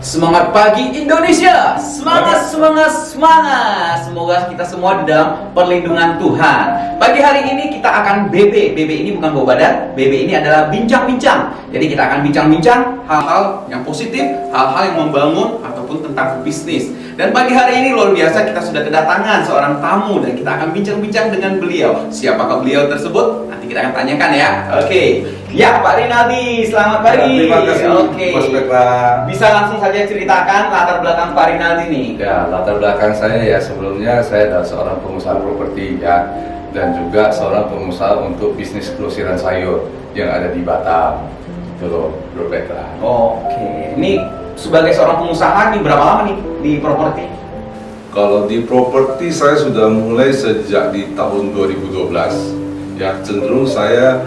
Semangat pagi Indonesia, semangat, semangat, semangat. Semoga kita semua di dalam perlindungan Tuhan. Pagi hari ini kita akan BB ini bukan bawa badan, BB ini adalah bincang-bincang. Jadi kita akan bincang-bincang hal-hal yang positif, hal-hal yang membangun ataupun tentang bisnis. Dan pagi hari ini luar biasa, kita sudah kedatangan seorang tamu dan kita akan bincang-bincang dengan beliau. Siapakah beliau tersebut? Nanti kita akan tanyakan ya. Oke. Ya, Pak Rinaldi, selamat pagi. Terima kasih, Oke. Mas Petra. Bisa langsung saja ceritakan latar belakang Pak Rinaldi nih. Ya, latar belakang saya ya sebelumnya saya adalah seorang pengusaha properti ya, dan juga seorang pengusaha untuk bisnis grosiran sayur yang ada di Batam. Itu loh, Bro Petra. Oke. Ini sebagai seorang pengusaha nih berapa lama nih di properti? Kalau di properti saya sudah mulai sejak di tahun 2012. Ya, cenderung saya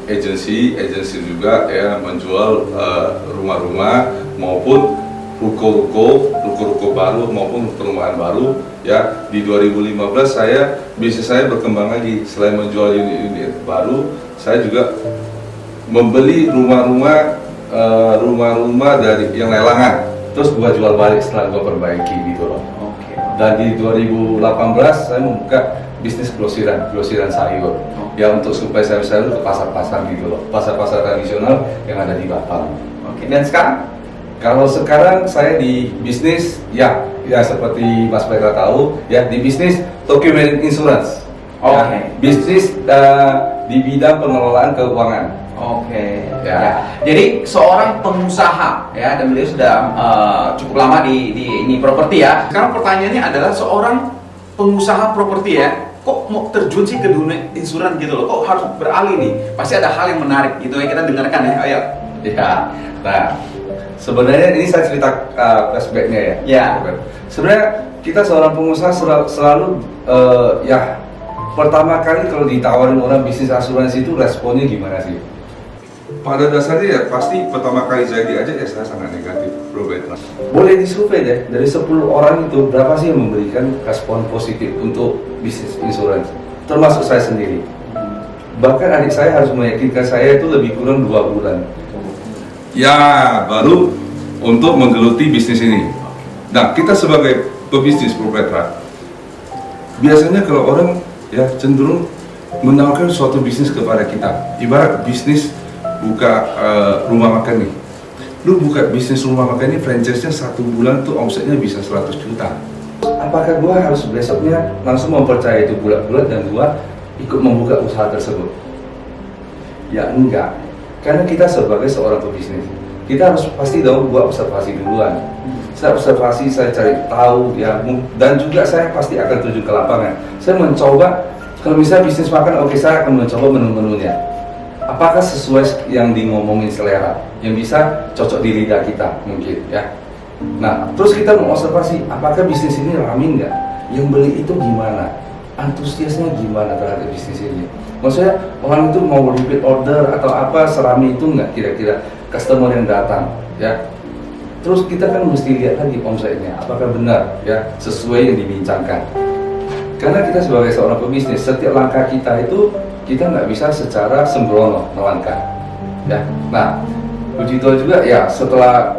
agensi juga ya menjual rumah-rumah maupun ruko-ruko baru maupun perumahan baru ya. Di 2015 bisnis saya berkembang lagi. Selain menjual unit-unit baru, saya juga membeli rumah-rumah dari yang lelangan, terus gua jual balik setelah gua perbaiki gitu loh. Oke. Dan di 2018 saya membuka bisnis grosiran sayur. Ya, untuk supaya sayur ke pasar-pasar gitu loh, pasar-pasar tradisional yang ada di Batam. Oke. Dan sekarang? Kalau sekarang saya di bisnis ya seperti Mas Petra tahu ya, di bisnis Tokyo Marine Insurance. Oke. Ya, bisnis di bidang pengelolaan keuangan. Oke. Ya. Jadi seorang pengusaha ya, dan beliau sudah cukup lama di ini properti ya. Sekarang pertanyaannya adalah seorang pengusaha properti ya, kok mau terjun sih ke dunia insuran gitu loh? Kok harus beralih nih? Pasti ada hal yang menarik gitu ya, kita dengarkan ya. Ayo. Ya. Nah, sebenarnya ini saya cerita flashbacknya ya. Ya. Sebenarnya kita seorang pengusaha selalu ya, pertama kali kalau ditawarin orang bisnis asuransi itu responnya gimana sih? Pada dasarnya ya pasti pertama kali saya diajak ya saya sangat negatif, Bro Petra. Boleh disurvei deh, dari 10 orang itu berapa sih yang memberikan respon positif untuk bisnis insuransi? Termasuk saya sendiri. Bahkan adik saya harus meyakinkan saya itu lebih kurang 2 bulan. Ya, baru untuk menggeluti bisnis ini. Nah, kita sebagai pebisnis, Bro Petra, biasanya kalau orang ya cenderung menawarkan suatu bisnis kepada kita. Ibarat bisnis buka rumah makan nih. Lu buka bisnis rumah makan ini, franchise-nya 1 bulan tuh omsetnya bisa 100 juta. Apakah gua harus besoknya langsung mempercayai itu bulat-bulat dan gua ikut membuka usaha tersebut? Ya enggak. Karena kita sebagai seorang pebisnis, kita harus pasti dong gua observasi duluan. Saya observasi, saya cari tahu ya, dan juga saya pasti akan terjun ke lapangan. Saya mencoba, kalau misalnya bisnis makan, oke, saya akan mencoba menu-menunya. Apakah sesuai yang ngomongin selera, yang bisa cocok di lidah kita mungkin ya. Nah, terus kita mengobservasi apakah bisnis ini rame nggak, yang beli itu gimana, antusiasnya gimana terhadap bisnis ini. Maksudnya orang itu mau repeat order atau apa, serami itu nggak kira-kira customer yang datang ya. Terus kita kan mesti lihat lagi omsetnya, apakah benar ya sesuai yang dibincangkan. Karena kita sebagai seorang pebisnis, setiap langkah kita itu kita nggak bisa secara sembrono melangkah ya. Nah, puji Tuhan juga ya, setelah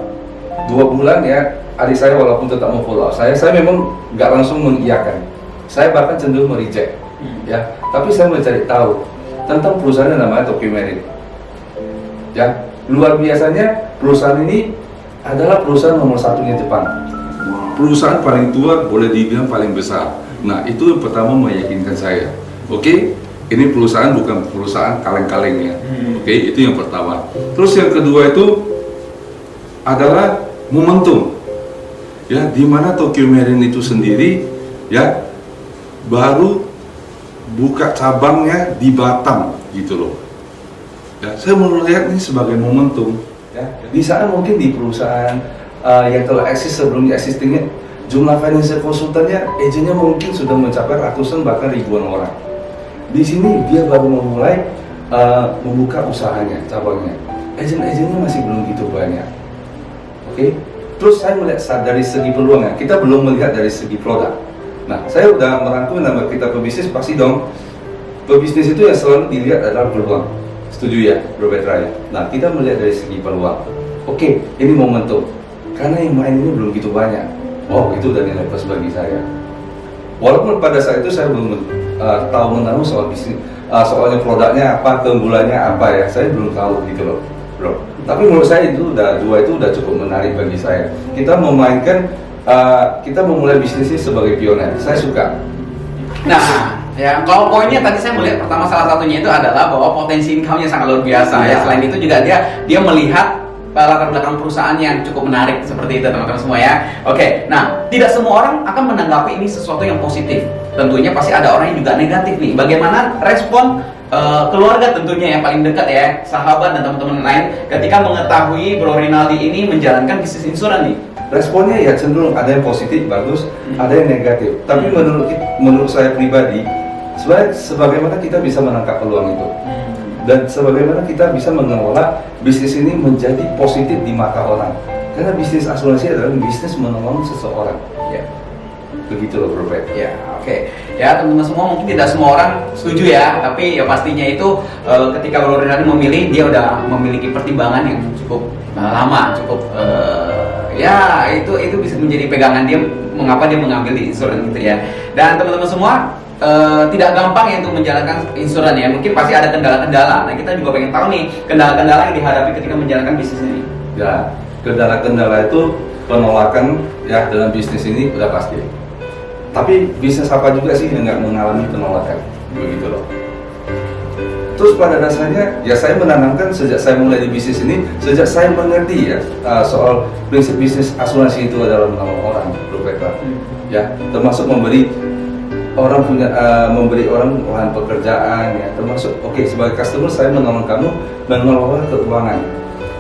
2 bulan ya, adik saya walaupun tetap mau follow saya memang nggak langsung mengiyakan, saya bahkan cenderung mereject ya. Tapi saya mencari tahu tentang perusahaan yang namanya Tokyo Marine ya. Luar biasanya perusahaan ini adalah perusahaan nomor 1 di Jepang, perusahaan paling tua, boleh dibilang paling besar. Nah, itu yang pertama meyakinkan saya, oke, ini perusahaan bukan perusahaan kaleng-kaleng ya. Oke, itu yang pertama. Terus yang kedua itu adalah momentum ya, di mana Tokyo Marine itu sendiri ya baru buka cabangnya di Batam gitu loh ya. Saya melihat ini sebagai momentum ya. Di saat mungkin di perusahaan yang telah eksis sebelumnya, existingnya jumlah financial konsultannya, agennya mungkin sudah mencapai ratusan bahkan ribuan orang. Di sini dia baru memulai membuka usahanya, cabangnya. Agen-agennya masih belum gitu banyak. Oke? Terus saya melihat dari segi peluangnya, kita belum melihat dari segi produk. Nah, saya udah merangkum nama kita pebisnis, pasti dong pebisnis itu yang selalu dilihat adalah peluang. Setuju ya, Bro Petra ya? Nah, kita melihat dari segi peluang. oke, ini momentum. Karena yang main ini belum gitu banyak. Oh, itu udah nilai plus bagi saya. Walaupun pada saat itu saya belum tahu menahu soal bisnis, soalnya produknya apa, keunggulannya apa ya, saya belum tahu gitu loh, bro. Tapi menurut saya itu dua itu udah cukup menarik bagi saya. Kita memainkan, kita memulai bisnis ini sebagai pioner. Saya suka. Nah, ya kalau poinnya tadi saya melihat pertama salah satunya itu adalah bahwa potensi income-nya sangat luar biasa ya. Selain itu juga dia melihat latar belakang perusahaan yang cukup menarik seperti itu teman-teman semua ya. Oke, nah tidak semua orang akan menanggapi ini sesuatu yang positif. Tentunya pasti ada orang yang juga negatif nih. Bagaimana respon keluarga tentunya yang paling dekat ya, sahabat dan teman-teman lain ketika mengetahui Bro Rinaldi ini menjalankan bisnis insuran nih? Responnya ya cenderung ada yang positif, bagus, ada yang negatif. Tapi menurut saya pribadi, sebenarnya sebagaimana kita bisa menangkap peluang itu. Dan sebagaimana kita bisa mengelola bisnis ini menjadi positif di mata orang. Karena bisnis asuransi adalah bisnis menolong seseorang. Ya. Begitu loh, Bro. Ya, oke. Ya, teman-teman semua mungkin tidak semua orang setuju ya, tapi ya pastinya itu ketika Bro Rinaldi memilih, dia udah memiliki pertimbangan yang cukup lama, cukup ya itu bisa menjadi pegangan dia mengapa dia mengambil di insuran gitu ya. Dan teman-teman semua tidak gampang ya untuk menjalankan insuran ya. Mungkin pasti ada kendala-kendala. Nah, kita juga pengen tahu nih kendala-kendala yang dihadapi ketika menjalankan bisnis ini. Ya, kendala-kendala itu penolakan ya dalam bisnis ini udah pasti. Tapi bisnis apa juga sih yang nggak mengalami penolakan? Begitu loh. Terus pada dasarnya ya saya menanamkan sejak saya mulai di bisnis ini, sejak saya mengerti ya soal prinsip bisnis asuransi itu adalah menolong orang, Bro Petra. Ya, termasuk memberi orang lahan pekerjaan ya, termasuk sebagai customer saya menolong kamu mengelola keuangan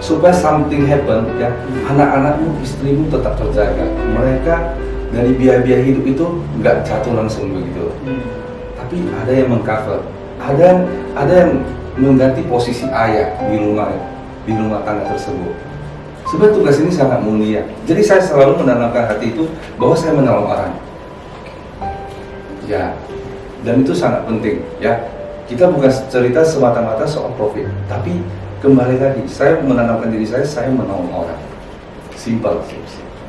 supaya something happen ya, anak-anakmu, istrimu tetap terjaga, mereka dari biaya-biaya hidup itu nggak jatuh langsung begitu. Tapi ada yang mengcover, ada yang mengganti posisi ayah di rumah tangga tersebut. Sebenarnya tugas ini sangat mulia. Jadi saya selalu menanamkan hati itu bahwa saya menolong orang. Ya, dan itu sangat penting ya. Kita bukan cerita semata-mata soal profit, tapi kembali lagi saya menanamkan diri saya menolong orang. Simple.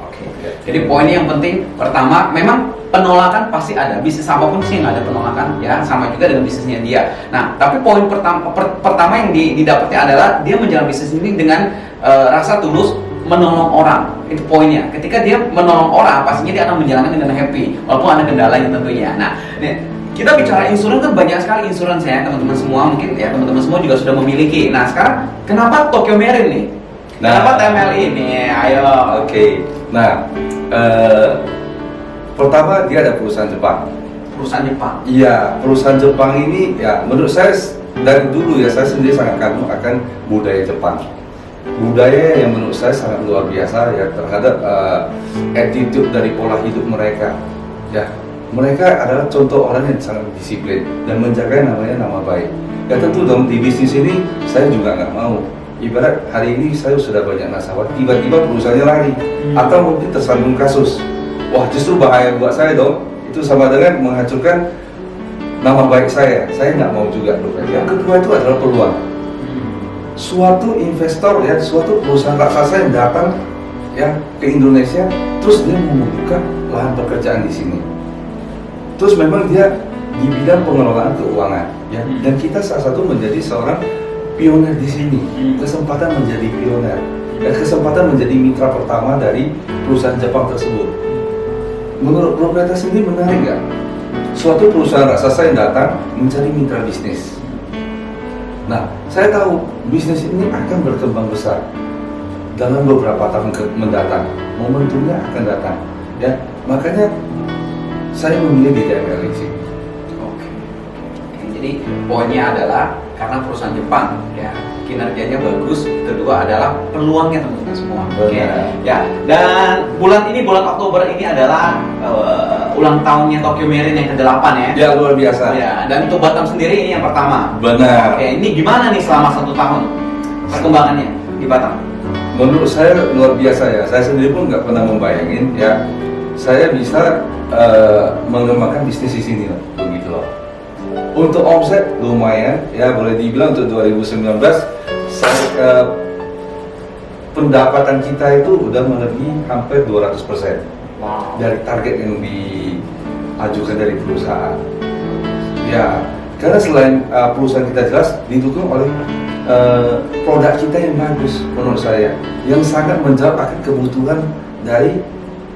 Oke. Jadi poinnya yang penting pertama, memang penolakan pasti ada. Bisnis apapun sih nggak ada penolakan ya, sama juga dengan bisnisnya dia. Nah, tapi poin pertama yang didapatnya adalah dia menjalankan bisnis ini dengan rasa tulus menolong orang. Itu poinnya. Ketika dia menolong orang, pastinya dia akan menjalankan dengan happy walaupun ada kendalanya tentunya. Nah, kita bicara insuran kan banyak sekali insuran ya teman-teman semua, mungkin ya teman-teman semua juga sudah memiliki. Nah, sekarang kenapa Tokyo Marine nih? Kenapa TMLI nih? Ayo. Oke. Nah, pertama dia ada perusahaan Jepang. Perusahaan Jepang. Iya, perusahaan Jepang ini ya menurut saya dari dulu ya saya sendiri sangat kagum akan budaya Jepang. Budaya yang menurut saya sangat luar biasa ya terhadap attitude dari pola hidup mereka. Ya, mereka adalah contoh orang yang sangat disiplin dan menjaga namanya nama baik. Ya tentu dong di bisnis ini saya juga nggak mau. Ibarat hari ini saya sudah banyak nasabah, tiba-tiba perusahaannya lari atau mungkin tersandung kasus. Wah, justru bahaya buat saya dong. Itu sama dengan menghancurkan nama baik saya. Saya nggak mau juga. Yang kedua itu adalah peluang. Suatu investor ya, suatu perusahaan raksasa yang datang ya ke Indonesia, terus dia membuka lahan pekerjaan di sini. Terus memang dia di bidang pengelolaan keuangan ya, dan kita salah satu menjadi seorang pioner di sini. Kesempatan menjadi pioner dan kesempatan menjadi mitra pertama dari perusahaan Jepang tersebut. Menurut Bro Petra sendiri menarik nggak? Suatu perusahaan raksasa yang datang mencari mitra bisnis. Nah, saya tahu bisnis ini akan berkembang besar dalam beberapa tahun mendatang. Momentumnya akan datang, ya. Makanya saya memilih di TMLI sih. Oke. Jadi poinnya adalah karena perusahaan Jepang, ya kinerjanya bagus. Kedua adalah peluangnya teman-teman semua. Oke. Ya. Dan bulan Oktober ini adalah ulang tahunnya Tokyo Marine yang ke-8 ya. Ya, luar biasa. Ya, dan untuk Batam sendiri ini yang pertama. Benar. Oke, ini gimana nih selama 1 tahun perkembangannya di Batam? Menurut saya luar biasa ya. Saya sendiri pun nggak pernah membayangin ya saya bisa mengembangkan bisnis di sini loh, begitu loh. Untuk omset lumayan ya, boleh dibilang untuk 2019 saya pendapatan kita itu udah melebihi hampir 200% Wow. dari target yang diajukan dari perusahaan. Ya, karena selain perusahaan kita jelas didukung oleh produk kita yang bagus menurut saya, yang sangat menjawab akan kebutuhan dari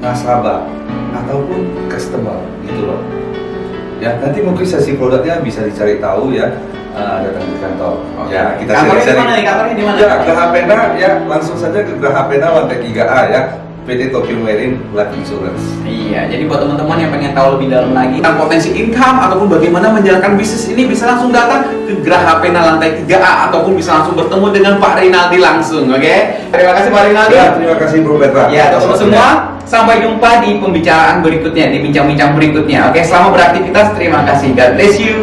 nasabah ataupun customer gitu loh. Ya, nanti mungkin sesi produknya bisa dicari tahu ya, datang di kantor. Ya, kita Kantornya di share-share. mana nih? Kantornya di mana? Ya, Geraha Pena ya, langsung saja ke Geraha Pena lantai 3A ya. PT Tokyo Marine Life Insurance. Iya, jadi buat teman-teman yang pengen tahu lebih dalam lagi tentang potensi income ataupun bagaimana menjalankan bisnis ini, bisa langsung datang ke Geraha Pena lantai 3A ataupun bisa langsung bertemu dengan Pak Rinaldi langsung, oke? Terima kasih Pak Rinaldi. Ya, terima kasih Bro Petra. Ya, teman-teman semua, sampai jumpa di pembicaraan berikutnya, di bincang-bincang berikutnya. Oke, selamat beraktivitas. Terima kasih. God bless you.